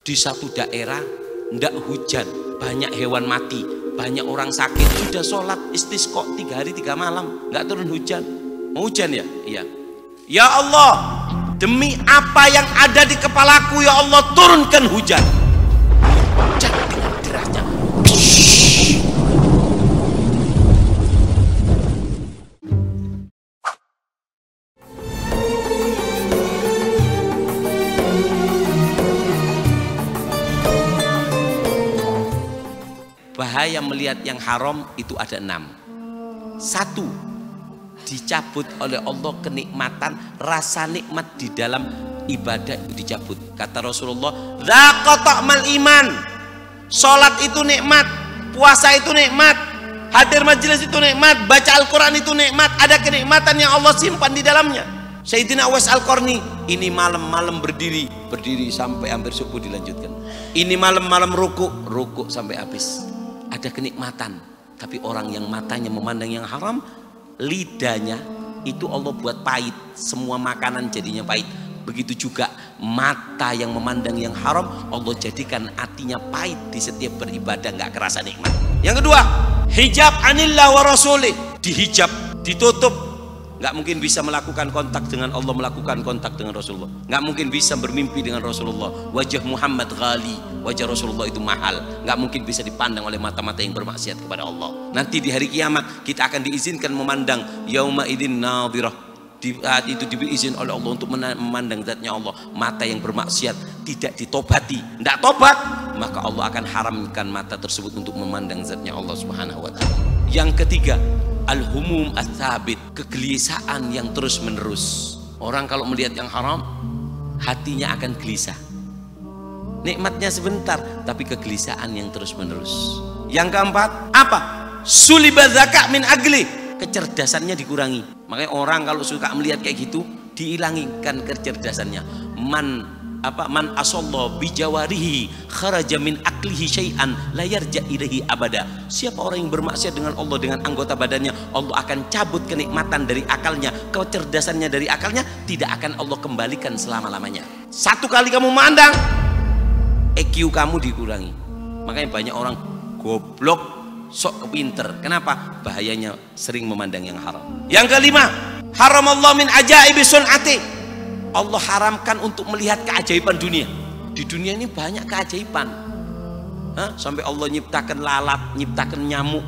Di satu daerah ndak hujan, banyak hewan mati, banyak orang sakit, sudah sholat istisqa 3 hari 3 malam nggak turun hujan. Mau hujan ya? Iya. Ya Allah, demi apa yang ada di kepalaku ya Allah, turunkan hujan. Hujan dengan derasnya. Bahaya melihat yang haram itu ada 6. 1, dicabut oleh Allah kenikmatan, rasa nikmat di dalam ibadah itu dicabut. Kata Rasulullah, "Dzaqa ta'mal iman." Salat itu nikmat, puasa itu nikmat, hadir majelis itu nikmat, baca Al-Qur'an itu nikmat, ada kenikmatan yang Allah simpan di dalamnya. Sayyidina Uwais Al-Qarni, ini malam-malam berdiri sampai hampir subuh dilanjutkan. Ini malam-malam rukuk sampai habis. Ada kenikmatan, tapi orang yang matanya memandang yang haram, lidahnya itu Allah buat pahit, semua makanan jadinya pahit. Begitu juga mata yang memandang yang haram, Allah jadikan hatinya pahit di setiap beribadah, nggak kerasa nikmat. Yang kedua, hijab anillah wa rasulih, dihijab, ditutup. Nggak mungkin bisa melakukan kontak dengan Allah, melakukan kontak dengan Rasulullah. Nggak mungkin bisa bermimpi dengan Rasulullah. Wajah Muhammad ghali, wajah Rasulullah itu mahal. Nggak mungkin bisa dipandang oleh mata-mata yang bermaksiat kepada Allah. Nanti di hari kiamat kita akan diizinkan memandang yauma idzin nadhirah. Di saat itu diberi izin oleh Allah untuk memandang zatnya Allah. Mata yang bermaksiat tidak ditobati, tidak tobat, maka Allah akan haramkan mata tersebut untuk memandang zatnya Allah Subhanahu wa ta'ala. Yang ketiga, al-humum ats-tsabit, kegelisahan yang terus menerus. Orang kalau melihat yang haram, hatinya akan gelisah. Nikmatnya sebentar, tapi kegelisahan yang terus menerus. Yang keempat, apa? Suliba zakat min agli, kecerdasannya dikurangi. Makanya orang kalau suka melihat kayak gitu, dihilangkan kecerdasannya. Man asallahu bijawarihi kharaja min aklihi syai'an la yarja ilaihi abada. Siapa orang yang bermaksiat dengan Allah dengan anggota badannya, Allah akan cabut kenikmatan dari akalnya, kecerdasannya dari akalnya, tidak akan Allah kembalikan selama-lamanya. Satu kali kamu mandang, EQ kamu dikurangi. Makanya banyak orang goblok sok kepinter. Kenapa? Bahayanya sering memandang yang haram. Yang kelima, haramallahu min ajaibi sun'ati, Allah haramkan untuk melihat keajaiban dunia. Di dunia ini banyak keajaiban. Sampai Allah nyiptakan lalat, nyiptakan nyamuk.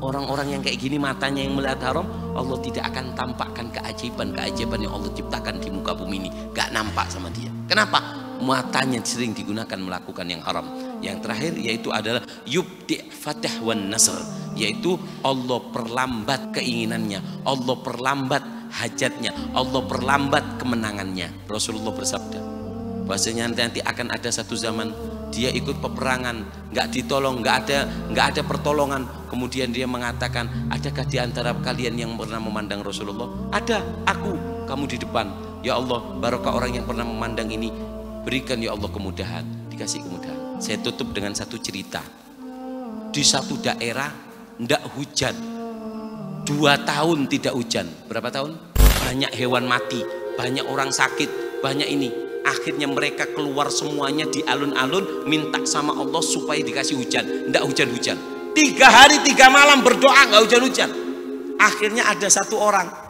Orang-orang yang kayak gini matanya yang melihat haram, Allah tidak akan tampakkan keajaiban yang Allah ciptakan di muka bumi ini. Gak nampak sama dia. Kenapa? Matanya sering digunakan melakukan yang haram. Yang terakhir yaitu adalah yubdi' fatah wan nasr, yaitu Allah perlambat keinginannya, Allah perlambat hajatnya, Allah perlambat kemenangannya. Rasulullah bersabda bahwasanya nanti akan ada satu zaman dia ikut peperangan, nggak ditolong, nggak ada pertolongan. Kemudian dia mengatakan, adakah di antara kalian yang pernah memandang Rasulullah? Ada, aku, kamu di depan. Ya Allah, barokah orang yang pernah memandang ini, berikan ya Allah kemudahan. Dikasih kemudahan. Saya tutup dengan satu cerita. Di satu daerah ndak hujan, 2 tahun tidak hujan. Berapa tahun? Banyak hewan mati, banyak orang sakit, banyak ini. Akhirnya mereka keluar semuanya di alun-alun minta sama Allah supaya dikasih hujan. Ndak hujan-hujan. 3 hari 3 malam berdoa nggak hujan-hujan. Akhirnya ada satu orang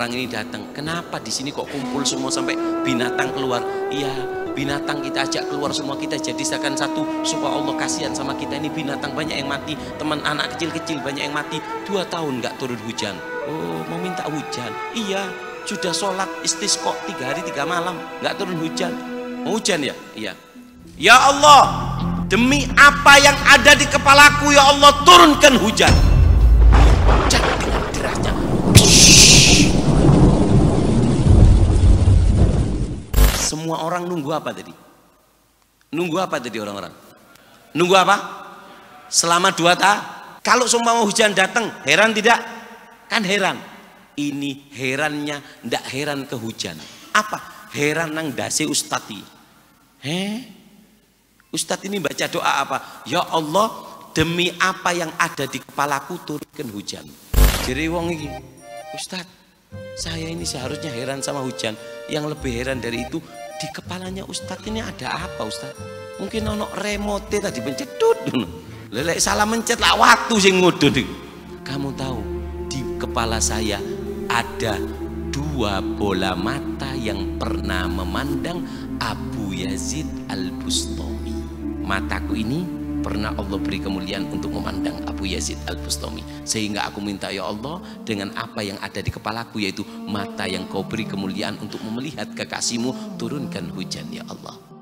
ini datang. Kenapa di sini kok kumpul semua sampai binatang keluar? Iya, binatang kita ajak keluar semua, kita jadikan satu supaya Allah kasihan sama kita. Ini binatang banyak yang mati, teman anak kecil-kecil banyak yang mati. 2 tahun nggak turun hujan. Oh, mau minta hujan? Iya, sudah sholat istisqa 3 hari 3 malam nggak turun hujan. Mau hujan ya? Iya. Ya Allah, demi apa yang ada di kepalaku ya Allah, turunkan hujan. Hujan dengan derasnya. Semua orang nunggu apa tadi? Nunggu apa tadi orang-orang? Nunggu apa? Selama 2 tahun. Kalau semua hujan datang, heran tidak? Kan heran. Ini herannya ndak heran ke hujan. Apa? Heran nang dasi ustadz. Ustadz ini baca doa apa? Ya Allah, demi apa yang ada di kepalaku turunkan hujan. Jadi wong iki, Ustadz, saya ini seharusnya heran sama hujan. Yang lebih heran dari itu, di kepalanya Ustadz ini ada apa Ustadz? Mungkin ono remote tadi pencetut. Lelek salah mencet lah waktu sing ngudun. Kamu tahu di kepala saya ada 2 bola mata yang pernah memandang Abu Yazid Al-Bustami. Mataku ini pernah Allah beri kemuliaan untuk memandang Abu Yazid Al-Bustami, sehingga aku minta ya Allah dengan apa yang ada di kepalaku, yaitu mata yang kau beri kemuliaan untuk melihat kekasihmu, turunkan hujan ya Allah.